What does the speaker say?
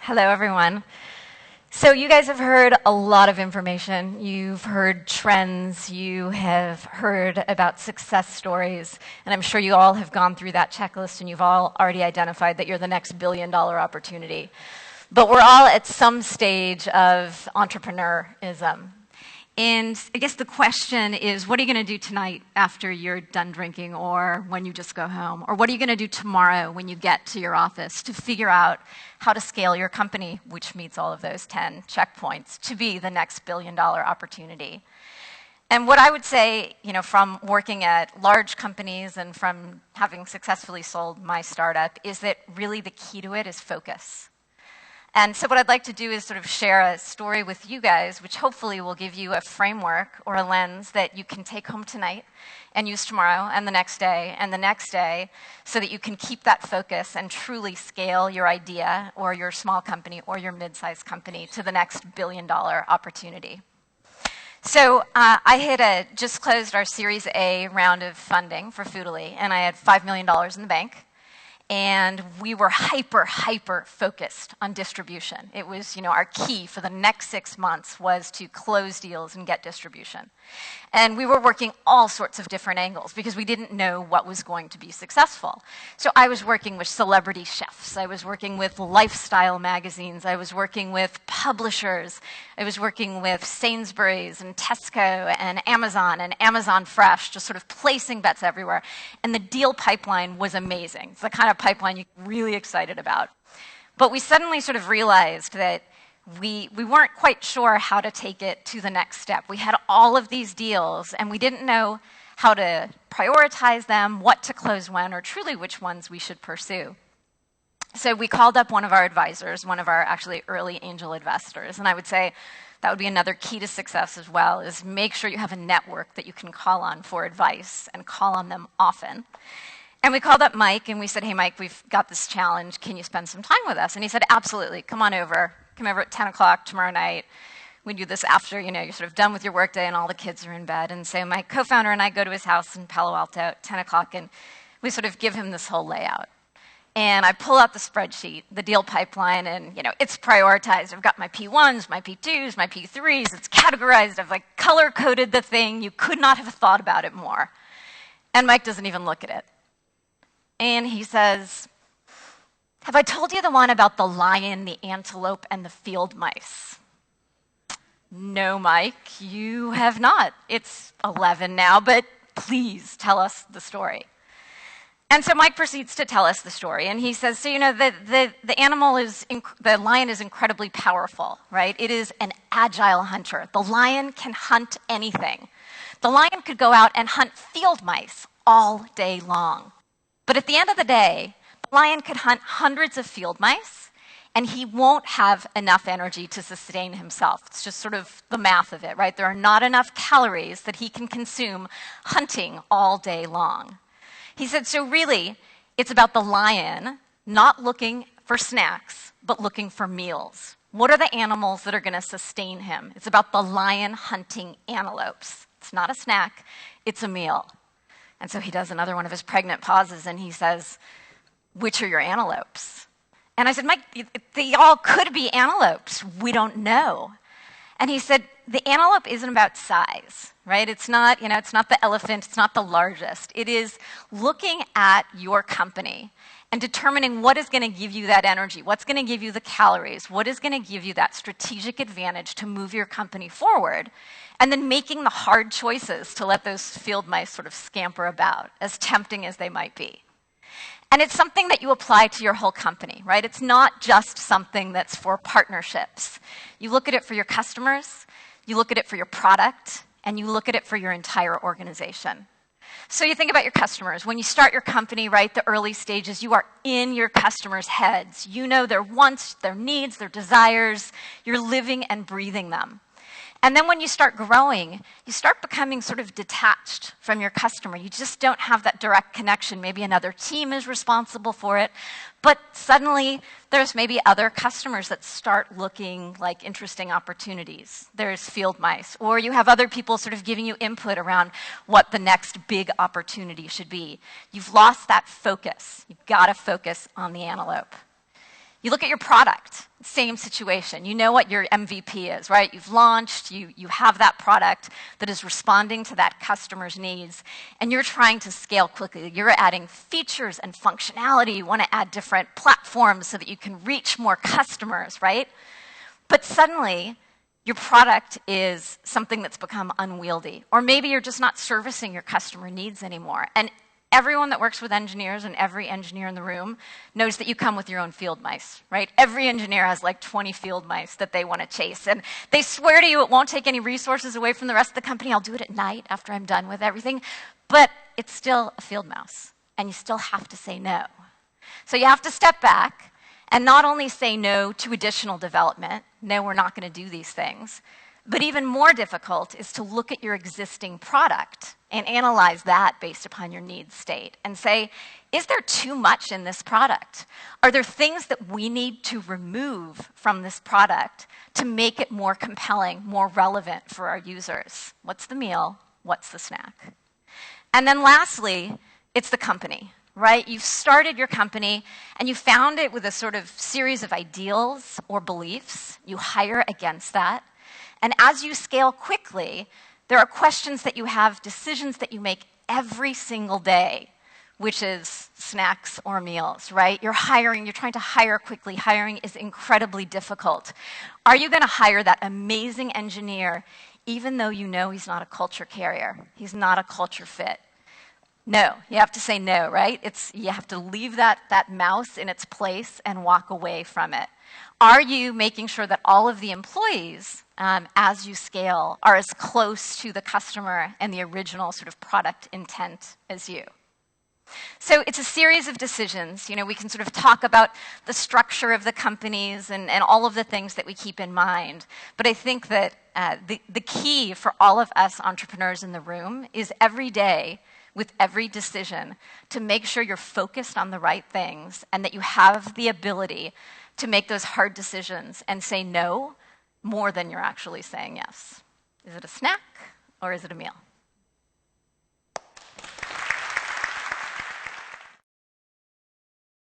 Hello, everyone. So you guys have heard a lot of information. You've heard trends. You have heard about success stories. And I'm sure you all have gone through that checklist and you've all already identified that you're the next billion-dollar opportunity. But we're all at some stage of entrepreneurism. And I guess the question is, what are you going to do tonight after you're done drinking or when you just go home? Or what are you going to do tomorrow when you get to your office to figure out how to scale your company, which meets all of those 10 checkpoints, to be the next billion-dollar opportunity? And what I would say, from working at large companies and from having successfully sold my startup, is that really the key to it is focus. And so what I'd like to do is sort of share a story with you guys, which hopefully will give you a framework or a lens that you can take home tonight and use tomorrow and the next day, so that you can keep that focus and truly scale your idea or your small company or your mid-sized company to the next billion-dollar opportunity. So I had just closed our Series A round of funding for Foodily, and I had $5 million in the bank. And we were hyper focused on distribution. It was, our key for the next 6 months was to close deals and get distribution. And we were working all sorts of different angles because we didn't know what was going to be successful. So I was working with celebrity chefs. I was working with lifestyle magazines. I was working with publishers. I was working with Sainsbury's and Tesco and Amazon Fresh, just sort of placing bets everywhere. And the deal pipeline was amazing. It's the kind of pipeline you're really excited about. But we suddenly sort of realized that we weren't quite sure how to take it to the next step. We had all of these deals, and we didn't know how to prioritize them, what to close when, or truly which ones we should pursue. So we called up one of our advisors, one of our actually early angel investors, and I would say that would be another key to success as well, is make sure you have a network that you can call on for advice and call on them often. And we called up Mike, and we said, hey, Mike, we've got this challenge. Can you spend some time with us? And he said, absolutely. Come on over. Come over at 10 o'clock tomorrow night. We do this after, you're sort of done with your workday and all the kids are in bed. And so my co-founder and I go to his house in Palo Alto at 10 o'clock, and we sort of give him this whole layout. And I pull out the spreadsheet, the deal pipeline, and, it's prioritized. I've got my P1s, my P2s, my P3s. It's categorized. I've, color-coded the thing. You could not have thought about it more. And Mike doesn't even look at it. And he says, have I told you the one about the lion, the antelope, and the field mice? No, Mike, you have not. It's 11 now, but please tell us the story. And so Mike proceeds to tell us the story, and he says, so the lion is incredibly powerful, right? It is an agile hunter. The lion can hunt anything. The lion could go out and hunt field mice all day long. But at the end of the day, the lion could hunt hundreds of field mice, and he won't have enough energy to sustain himself. It's just sort of the math of it, right? There are not enough calories that he can consume hunting all day long. He said, so really, it's about the lion not looking for snacks, but looking for meals. What are the animals that are going to sustain him? It's about the lion hunting antelopes. It's not a snack, it's a meal. And so he does another one of his pregnant pauses, and he says, which are your antelopes? And I said, Mike, they all could be antelopes. We don't know. And he said, the antelope isn't about size, right? It's not, it's not the elephant. It's not the largest. It is looking at your company and determining what is going to give you that energy, what's going to give you the calories, what is going to give you that strategic advantage to move your company forward, and then making the hard choices to let those field mice sort of scamper about, as tempting as they might be. And it's something that you apply to your whole company, right? It's not just something that's for partnerships. You look at it for your customers, you look at it for your product, and you look at it for your entire organization. So you think about your customers. When you start your company, right, the early stages, you are in your customers' heads. You know their wants, their needs, their desires. You're living and breathing them. And then when you start growing, you start becoming sort of detached from your customer. You just don't have that direct connection. Maybe another team is responsible for it. But suddenly, there's maybe other customers that start looking like interesting opportunities. There's field mice. Or you have other people sort of giving you input around what the next big opportunity should be. You've lost that focus. You've got to focus on the antelope. You look at your product, same situation. You know what your MVP is, right? You've launched, you have that product that is responding to that customer's needs, and you're trying to scale quickly. You're adding features and functionality. You want to add different platforms so that you can reach more customers, right? But suddenly, your product is something that's become unwieldy, or maybe you're just not servicing your customer needs anymore. And everyone that works with engineers and every engineer in the room knows that you come with your own field mice, right? Every engineer has like 20 field mice that they want to chase. And they swear to you it won't take any resources away from the rest of the company. I'll do it at night after I'm done with everything. But it's still a field mouse, and you still have to say no. So you have to step back and not only say no to additional development, no, we're not going to do these things, but even more difficult is to look at your existing product and analyze that based upon your needs state and say, is there too much in this product? Are there things that we need to remove from this product to make it more compelling, more relevant for our users? What's the meal? What's the snack? And then lastly, it's the company, right? You've started your company and you found it with a sort of series of ideals or beliefs. You hire against that. And as you scale quickly, there are questions that you have, decisions that you make every single day, which is snacks or meals, right? You're hiring, you're trying to hire quickly. Hiring is incredibly difficult. Are you going to hire that amazing engineer even though you know he's not a culture carrier? He's not a culture fit. No, you have to say no, right? You have to leave that mouse in its place and walk away from it. Are you making sure that all of the employees, as you scale, are as close to the customer and the original sort of product intent as you? So it's a series of decisions. We can sort of talk about the structure of the companies and all of the things that we keep in mind. But I think that the key for all of us entrepreneurs in the room is every day, with every decision, to make sure you're focused on the right things and that you have the ability to make those hard decisions and say no more than you're actually saying yes. Is it a snack or is it a meal?